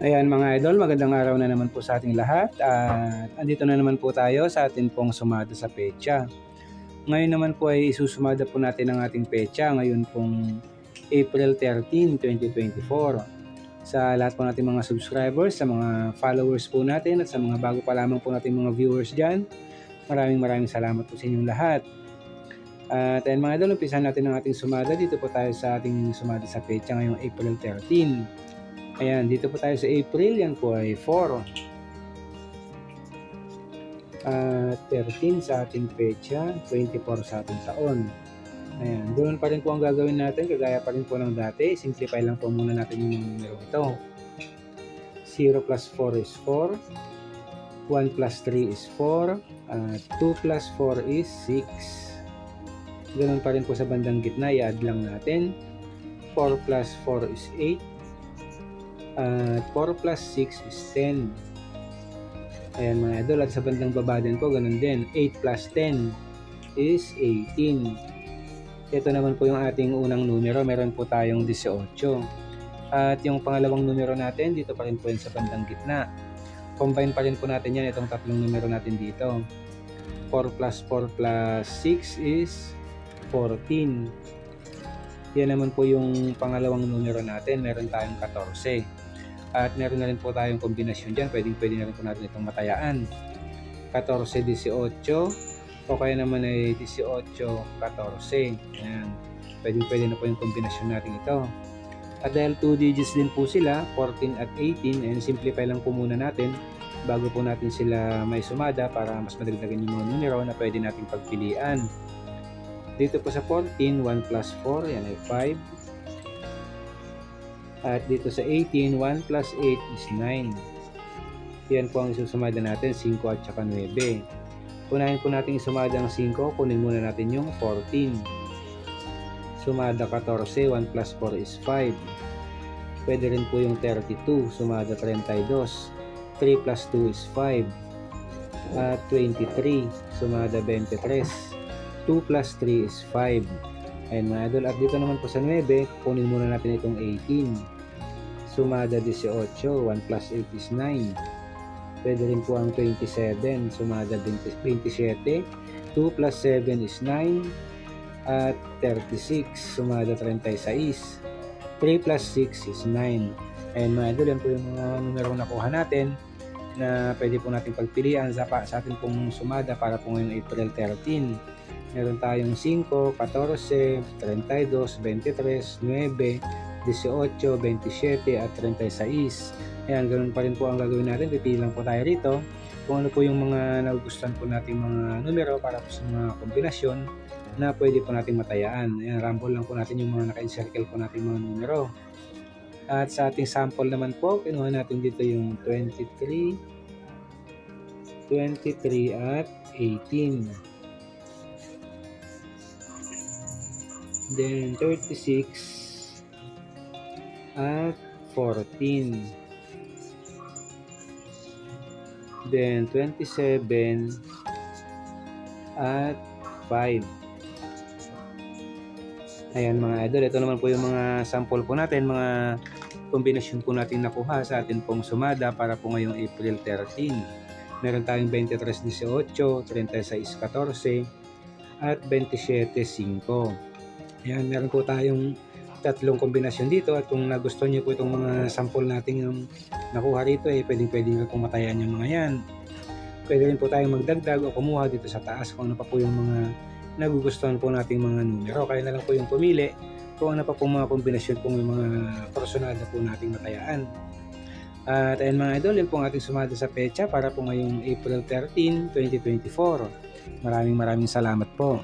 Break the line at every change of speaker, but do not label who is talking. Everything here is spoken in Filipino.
Ayan mga idol, magandang araw na naman po sa ating lahat at andito na naman po tayo sa atin pong sumada sa petsa. Ngayon naman po ay isusumada po natin ang ating petsa ngayon pong April 13, 2024. Sa lahat po nating mga subscribers, sa mga followers po natin at sa mga bago pa lamang po nating mga viewers dyan, maraming salamat po sa inyong lahat. At ayan mga idol, umpisahan natin ang ating sumada. Dito po tayo sa ating sumada sa petsa ngayong April 13. Ayan, dito po tayo sa April, yan po ay 4. 13 sa ating petsa, 24 sa ating taon. Ayan, doon pa rin po ang gagawin natin, kagaya pa rin po ng dati. Simplify lang po muna natin yung numero ito. 0 plus 4 is 4. 1 plus 3 is 4. 2 plus 4 is 6. Ganoon pa rin po sa bandang gitna, i-add lang natin. 4 plus 4 is 8. 4 plus 6 is 10. Ayan mga idol, at sa bandang baba din po ganun din, 8 plus 10 is 18. Ito naman po yung ating unang numero, meron po tayong 18. At yung pangalawang numero natin, dito pa rin po yun sa bandang gitna. Combine pa rin po natin yan, itong tatlong numero natin dito. 4 plus 4 plus 6 is 14. Yan naman po yung pangalawang numero natin, meron tayong 14. At meron na rin po tayong kombinasyon dyan, pwede na rin po natin itong matayaan. 14-18 o kaya naman ay 18-14. Ayan, pwede na po yung kombinasyon natin ito. At dahil 2 digits din po sila, 14 at 18, and simplify lang po muna natin bago po natin sila may sumada para mas madagdagan yung mga numero na pwede nating pagpilian. Dito po sa 14, 1 plus 4, yan ay 5. At dito sa 18, 1 plus 8 is 9. Yan po ang isusumada natin, 5 at saka 9. Unahin po natin isumada ang 5, kunin muna natin yung 14. Sumada 14, 1 plus 4 is 5. Pwede rin po yung 32, sumada 32. 3 plus 2 is 5. At 23, sumada 23. 2 plus 3 is 5. Ayan mga idol, at dito naman po sa 9, kunin muna natin itong 18. Sumada 18, 1 plus 8 is 9. Pwede rin po ang 27, sumada 27. 2 plus 7 is 9. At 36, sumada 36. 3 plus 6 is 9. Ayan mga idol, yan po yung mga numero nakuha natin na pwede po natin pagpilian sa atin pong sumada para po ngayong April 13. Meron tayong 5, 14, 32, 23, 9, 18, 27 at 36. Ayan, ganoon pa rin po ang gagawin natin. Pipili lang po tayo rito kung ano po yung mga nagugustuhan po nating mga numero para po sa mga kombinasyon na pwede po nating matayaan. Ayan, rumble lang po natin yung mga naka-encircle po nating mga numero. At sa ating sample naman po, kinuha natin dito yung 23 at 18. Then 36 at 14. Then 27 at 5. Ayan mga idol, ito naman po yung mga sample po natin, mga kombinasyon po natin nakuha sa atin pong sumada para po ngayong April 13. Meron tayong 23-18, 36-14 at 27-5. Ayan, meron po tayong tatlong kombinasyon dito, at kung nagustuhan niyo po itong mga sample natin yung nakuha rito, pwede nyo pong matayan yung mga yan. Pwede rin po tayong magdagdag o kumuha dito sa taas kung ano pa po yung mga nagugustuhan po nating mga numero. Kaya na lang po yung pumili kung ano pa po mga kombinasyon po yung mga personada po nating matayaan. At ayun mga idol, yun po ang ating sumada sa petsa para po ngayong April 13, 2024. Maraming salamat po.